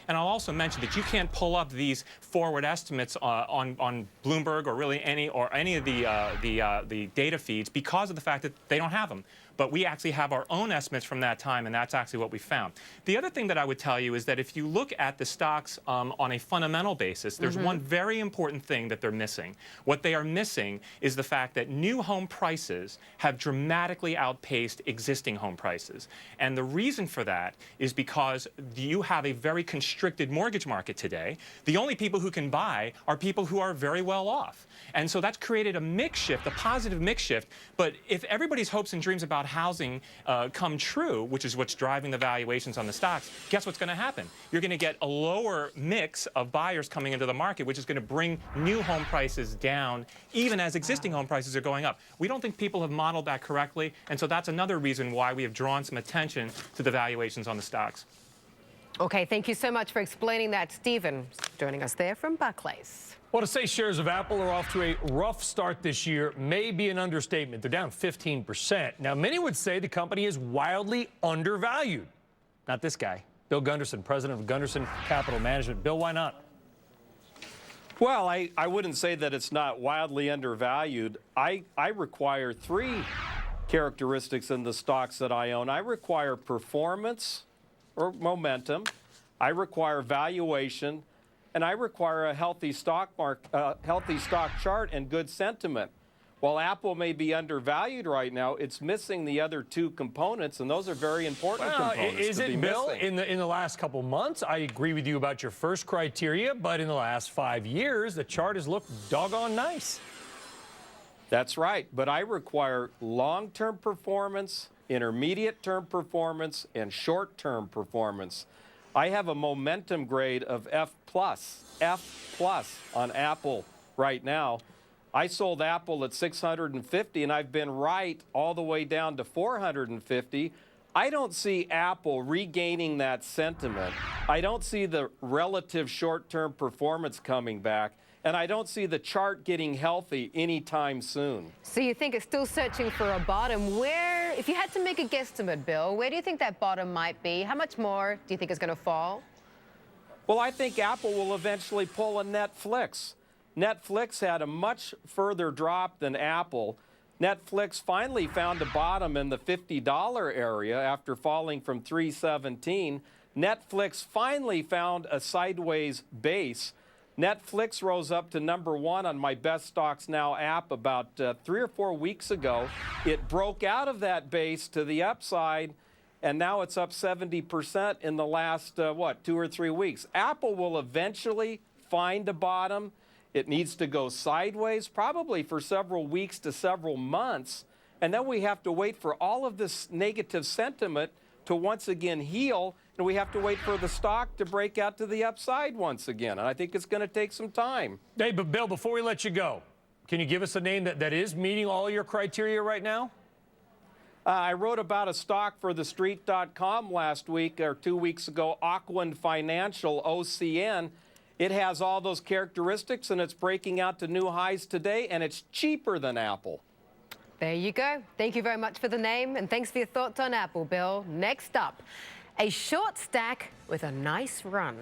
And I'll also mention that you can't pull up these forward estimates on Bloomberg or really any of the data feeds because of the fact that they don't have them. But we actually have our own estimates from that time, and that's actually what we found. The other thing that I would tell you is that if you look at the stocks on a fundamental basis, there's one very important thing that they're missing. What they are missing is the fact that new home prices have dramatically outpaced existing home prices. And the reason for that is because you have a very constricted mortgage market today. The only people who can buy are people who are very well off. And so that's created a mix shift, a positive mix shift. But if everybody's hopes and dreams about housing come true, which is what's driving the valuations on the stocks, guess what's going to happen? You're going to get a lower mix of buyers coming into the market, which is going to bring new home prices down, even as existing home prices are going up. We don't think people have modeled that correctly, and so that's another reason why we have drawn some attention to the valuations on the stocks. Okay, thank you so much for explaining that, Stephen, joining us there from Barclays. Well, to say shares of Apple are off to a rough start this year may be an understatement. They're down 15%. Now, many would say the company is wildly undervalued. Not this guy, Bill Gunderson, president of Gunderson Capital Management. Bill, why not? Well, I wouldn't say that it's not wildly undervalued. I require three characteristics in the stocks that I own. I require performance or momentum. I require valuation. And I require a healthy stock chart and good sentiment. While Apple may be undervalued right now, it's missing the other two components, and those are very important components. Is it, Bill? In the last couple months, I agree with you about your first criteria, but in the last 5 years, the chart has looked doggone nice. That's right, but I require long-term performance, intermediate-term performance, and short-term performance. I have a momentum grade of F+ on Apple right now. I sold Apple at 650, and I've been right all the way down to 450. I don't see Apple regaining that sentiment. I don't see the relative short-term performance coming back. And I don't see the chart getting healthy anytime soon. So you think it's still searching for a bottom. Where, if you had to make a guesstimate, Bill, where do you think that bottom might be? How much more do you think is going to fall? Well, I think Apple will eventually pull a Netflix. Netflix had a much further drop than Apple. Netflix finally found a bottom in the $50 area after falling from $317. Netflix finally found a sideways base. Netflix rose up to #1 on my Best Stocks Now app about 3 or 4 weeks ago. It broke out of that base to the upside, and now it's up 70% in the last, 2 or 3 weeks. Apple will eventually find a bottom. It needs to go sideways, probably for several weeks to several months, and then we have to wait for all of this negative sentiment to once again heal, and we have to wait for the stock to break out to the upside once again. And I think it's going to take some time. Hey, but Bill, before we let you go, can you give us a name that is meeting all your criteria right now? I wrote about a stock for TheStreet.com last week or 2 weeks ago, Ocwen Financial, OCN. It has all those characteristics, and it's breaking out to new highs today, and it's cheaper than Apple. There you go. Thank you very much for the name, and thanks for your thoughts on Apple, Bill. Next up, a short stack with a nice run.